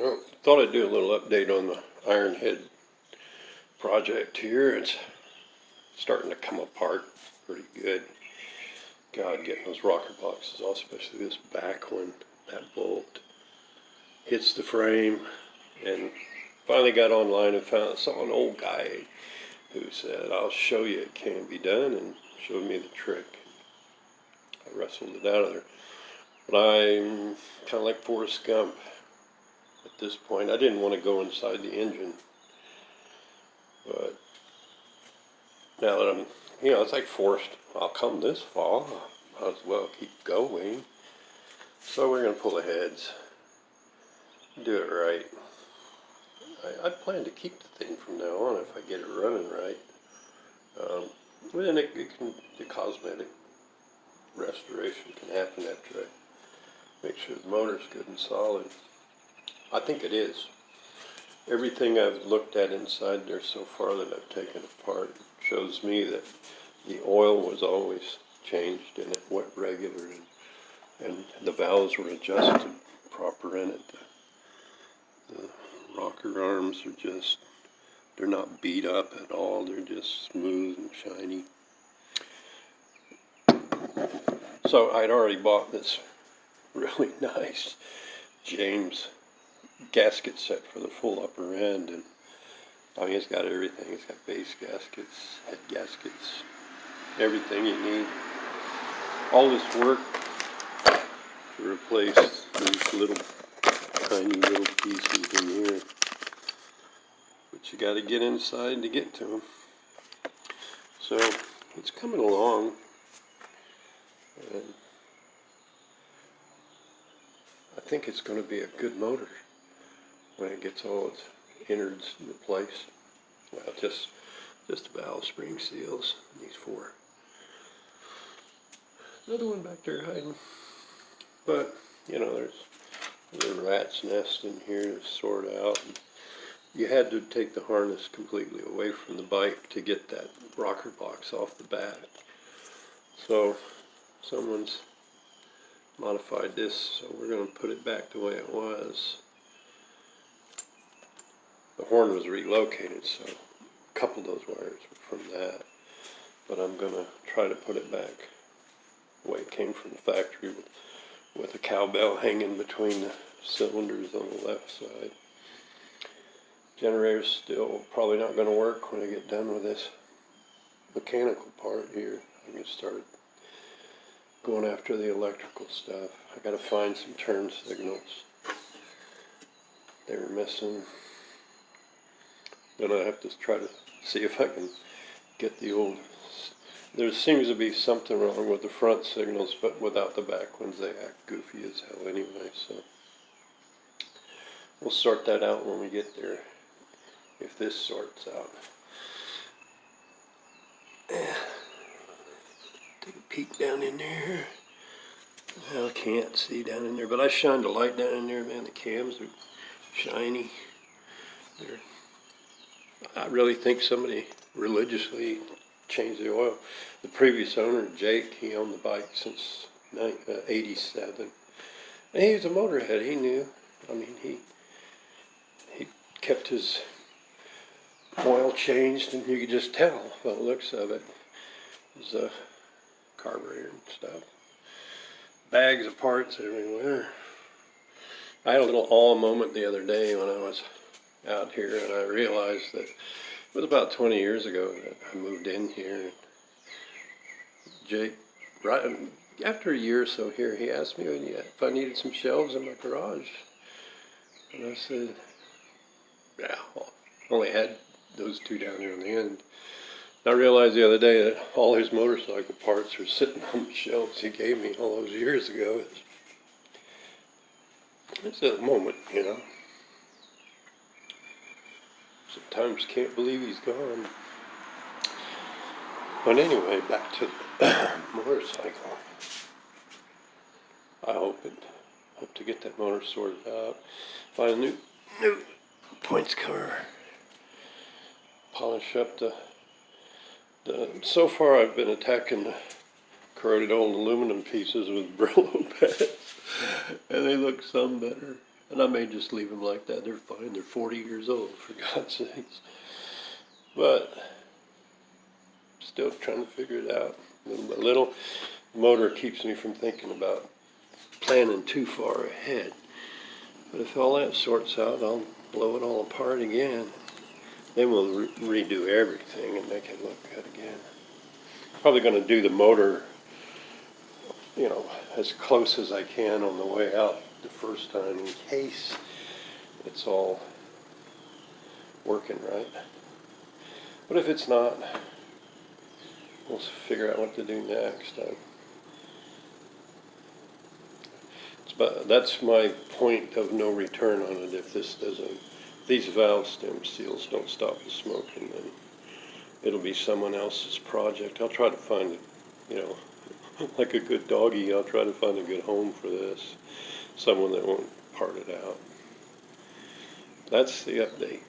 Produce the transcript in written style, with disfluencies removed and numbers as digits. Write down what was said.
Well, thought I'd do a little update on the Ironhead project here. It's starting to come apart pretty good. God, getting those rocker boxes off, especially this back one, that bolt hits the frame. And finally got online and saw an old guy who said, "I'll show you it can be done," and showed me the trick. I wrestled it out of there. But I'm kind of like Forrest Gump at this point. I didn't want to go inside the engine, but now that I'm, it's like forced. I'll come this fall. Might as well keep going. So we're going to pull the heads, do it right. I plan to keep the thing from now on if I get it running right. Then the cosmetic restoration can happen after I make sure the motor's good and solid. I think it is. Everything I've looked at inside there so far that I've taken apart shows me that the oil was always changed and it went regular, and the valves were adjusted proper in it. The rocker arms are just, they're not beat up at all. They're just smooth and shiny. So I'd already bought this really nice James gasket set for the full upper end, and I mean, it's got everything. It's got base gaskets, head gaskets, everything you need. All this work to replace these little tiny little pieces in here, but you got to get inside to get to them. So it's coming along, and I think it's going to be a good motor when it gets all its innards replaced. Well, just valve spring seals, these four. Another one back there hiding. But, there's a rat's nest in here to sort out. And you had to take the harness completely away from the bike to get that rocker box off the back. So, someone's modified this, so we're going to put it back the way it was. The horn was relocated, so a couple of those wires were from that. But I'm going to try to put it back the way it came from the factory, with a cowbell hanging between the cylinders on the left side. Generator's still probably not going to work when I get done with this mechanical part here. I'm going to start going after the electrical stuff. I got to find some turn signals. They were missing. Then I have to try to see if I can get the old. There seems to be something wrong with the front signals, but without the back ones, they act goofy as hell anyway. So we'll sort that out when we get there, if this sorts out. Take a peek down in there. I can't see down in there, but I shined a light down in there, man. The cams are shiny. I really think somebody religiously changed the oil. The previous owner, Jake, he owned the bike since 87. And he was a motorhead. He knew. I mean, he kept his oil changed, and you could just tell by the looks of it. It was a carburetor and stuff. Bags of parts everywhere. I had a little awe moment the other day when I was out here, and I realized that it was about 20 years ago that I moved in here. Jake, right after a year or so here, he asked me if I needed some shelves in my garage. And I said, yeah, well, I only had those two down there on the end. And I realized the other day that all his motorcycle parts are sitting on the shelves he gave me all those years ago. It's a moment, Sometimes can't believe he's gone. But anyway, back to the motorcycle. I hope to get that motor sorted out. Find a new points cover. Polish up the. So far I've been attacking the corroded old aluminum pieces with Brillo pads, and they look some better. And I may just leave them like that. They're fine. They're 40 years old, for God's sakes. But still trying to figure it out little by little. The motor keeps me from thinking about planning too far ahead. But if all that sorts out, I'll blow it all apart again. Then we'll redo everything and make it look good again. Probably going to do the motor, you know, as close as I can on the way out the first time in case it's all working right. But if it's not, we'll figure out what to do next. But that's my point of no return on it. If this doesn't, these valve stem seals don't stop the smoking, then it'll be someone else's project. I'll try to find, you know, like a good doggy, I'll try to find a good home for this. Someone that won't part it out. That's the update.